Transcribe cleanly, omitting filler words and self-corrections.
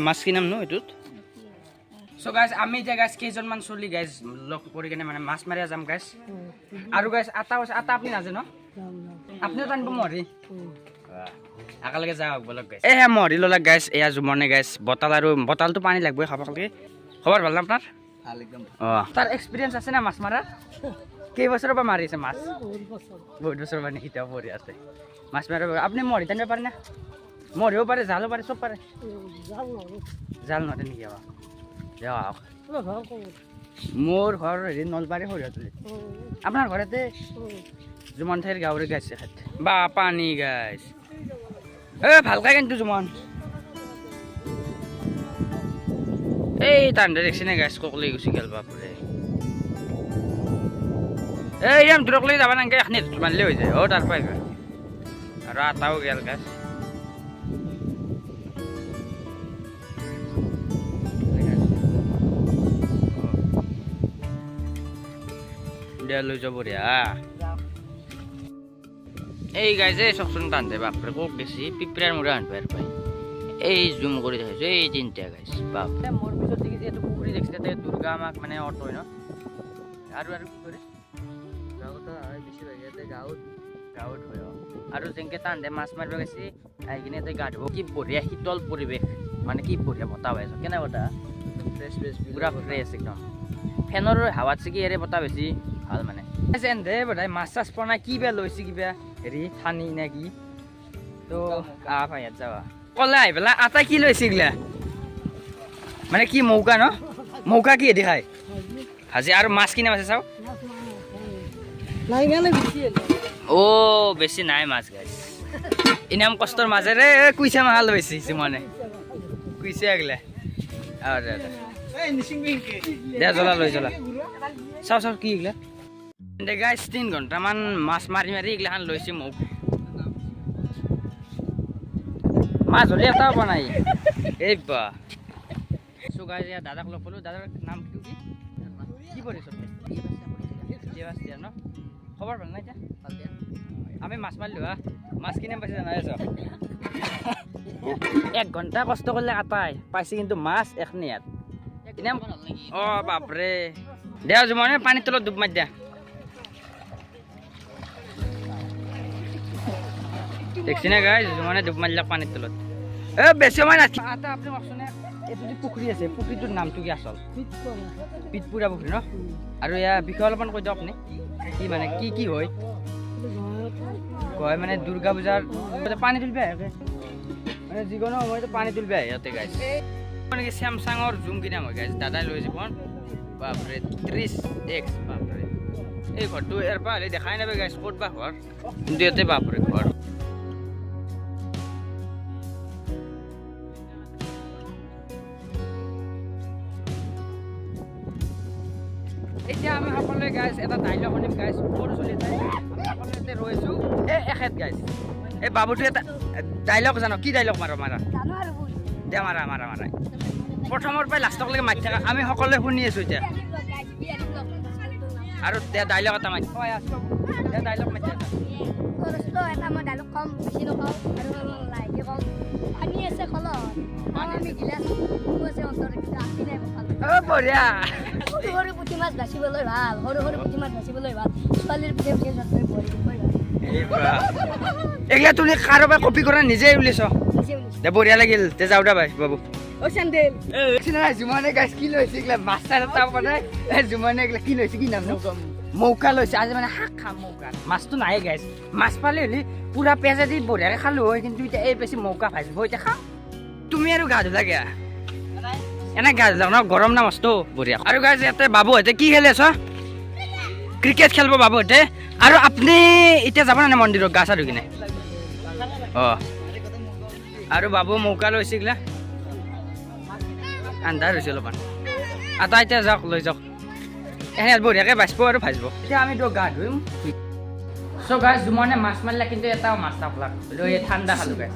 মাছ কি নাম ন এইটোত সো গাইস আমি এতিয়া গাইস কেইজনমান চলি গাইস লগ কৰি কেনে মানে মাছ মাৰিয়া যাম গাইস আৰু গাইস আটা আপুনি নাজে ন আপনিও টানিব মৰি আকালকে যাওক বলক গাইস এ মৰি ললা গাইস এয়া জুমনে গাইস বটাল আৰু বটালটো পানী লাগবই খাব কালকে খবৰ ভাল না আপোনাৰ ভাল একদম তাৰ এক্সপেৰিয়েন্স আছে না মাছ মাৰাৰ কেই বছৰৰ পৰা মাৰিছে মাছ বহুত বছৰ মানে হিতাও পৰি আছে মাছ মাৰিব আপুনি মৰি টানিব পাৰে না মৰিব পাৰে জালো পাৰে সব পাৰে জাল নৰে নেকি যাওক মোৰ ঘৰ হেৰি নলবাৰী সৰিয়তলি আপোনাৰ ঘৰতে জুমন ঠাইৰ গাঁৱৰে গাইছে বা পানী গাইছ ভালকৈ কিন্তু জুমন এই টান্দে দেখছি নে গাইছ কক লৈ গুচি গেল বাপৰে এই ইয়াম দূৰক লৈ যাবা নাংকে এখনি মানিলে হৈ যায় তাৰ পাই আৰু আটাও গেল গাছ লৈ যাব এই গাইছে চকচোন টানতে বাপৰে কক বেছি পিপৰাৰ মূৰা আনবাৰ পাই এই জুম কৰি দেখাইছো এই তিনিটা গাইছ বাপ মোৰ পিছত দেখি যিহেতু পুখুৰী দেখছি তাতে দুৰ্গা আমাক মানে অট হয় ন আৰু কি কৰে গাঁৱত হয় বেছিভাগ ইয়াতে গাঁৱত হয় আৰু যেনেকৈ টান্দে মাছ মাৰিব গৈছে আহি কিনে তাতে গা ধুব কি বঢ়িয়া শীতল পৰিৱেশ মানে কি বঢ়িয়া বতাহ পাইছ কেনে বতাহ পুৰা ফ্ৰেছ একদম ফেনৰ হাৱাত চিকি ইয়াৰে বতাহ বেছি ভাল মানে দে বোধাই মাছ চাছ পোৱা নাই কি বেয়া লৈছে কিবা হেৰি ঠানি নে কি তো ভাই ইয়াত যাবা কলে আহি পেলাই আটাই কি লৈছে এইগিলা মানে কি মৌকা ন মৌকা কি এদি খাই ভাজি আৰু মাছ কিনে আছে চাওঁ বেছি নাই মাছ গাইছ ইনাম কষ্টৰ মাজেৰে কুইছা মাছ লৈছে মানে কুইছা আগলে দে জ্বলা লৈ জ্বলা চাওঁ কি এইগিলা গাইছ 3 ঘণ্টামান মাছ মাৰি এইগিলাখান লৈছে মোক মাছ হ'লে এটাও পোৱা নাই এই বা চো গাইছ দাদাক লগ পালোঁ দাদাৰ নাম কি কৰিছ ন খবৰ ভাল নাই এতিয়া আমি মাছ মাৰিলোঁ মাছ কিনে পাইছে জানাই আছ 1 ঘণ্টা কষ্ট কৰিলে আটাই পাইছে কিন্তু মাছ এখনি ইয়াত বাপৰে দে জুমনে পানীৰ তলত ডুব মাৰি দিয়া দেখছি না গাইছ জুমনে ডুব মাৰিলাক পানীৰ তলত বেছি সময় নাছিল আটা আপুনি কওকচোন এইটো যে পুখুৰী আছে পুখুৰীটোৰ নামটো কি আচল পিতপুৰা পুখুৰী ন আৰু ইয়াৰ বিষয়ে অলপমান কৈ দিয়ক আপুনি কি মানে কি হয় কয় মানে দুৰ্গা পূজাৰ পানী তুলিব আহে মানে যিকোনো সময়তে পানী তুলিব আহে ইয়াতে গাইছ মানে কি চেমচাঙৰ জুম কিনা মই গাইছ দাদাই লৈ যাব বাপৰে 30x বাপৰে এই ঘৰটো ইয়াৰ পৰা হ'লে দেখাই নাপায় গাইছ ক'ত বা ঘৰ কিন্তু ইয়াতে বাপৰে ঘৰ এতিয়া আমি সকলোৱে গাইছ এটা ডাইলগ শুনিম গাইছ সৰু চলি যায় আমি সকলোৱে ৰৈছোঁ এখেত গাইছ এই বাবুটো এটা ডাইলগ জানো কি ডাইলগ মাৰা দে মাৰা প্ৰথমৰ পৰাই লাষ্টলৈকে মাতি থাকা আমি সকলোৱে শুনি আছোঁ এতিয়া আৰু দে ডাইলগ এটা মাতি দে ডাইলগ মাতি বঢ়িয়া মাছ বাচিবলৈ ভাল সৰু পুঠি মাছ বাচিবলৈ ভাল ছোৱালীৰ এইগিলা তুমি কাৰোবাৰ কপি কৰা নিজে উলিয়াইছ দে বঢ়িয়া লাগিল তে যাওঁ দে ভাই বাবু জুমনে গাইছ কি লৈছে এইগিলা মাছ এটা বনাই জুমনে এইগিলা কি লৈছে কি নাম মৌকা লৈছে আজি মানে শাক খাম মৌকা মাছটো নাই গাইছ মাছ পালে হ'লে পুৰা পেজেদি বঢ়িয়াকৈ খালোঁ হয় কিন্তু এতিয়া এই বেছি মৌকা ভাজিব এতিয়া খাওঁ তুমি আৰু গা ধুলা গা এনে গা ধুলা ন গৰম না মস্ত বঢ়িয়া আৰু গাইছ ইয়াতে বাবুহঁতে কি খেলি আছ ক্ৰিকেট খেলিব বাবুহঁতে আৰু আপুনি এতিয়া যাব নাই মন্দিৰত গা চা ধুই কিনে আৰু বাবু মৌকা লৈছে এইগিলা আন্ধাৰ হৈছে অলপমান আটা এতিয়া যাওক লৈ যাওক এনে বঢ়িয়াকৈ বাচিব আৰু ভাজিব এতিয়া আমি গা ধুম চ' গাইছ জুমনে মাছ মাৰিলে কিন্তু এটাও মাছ নাপালাক লৈ ঠাণ্ডা খালোঁ গাইছ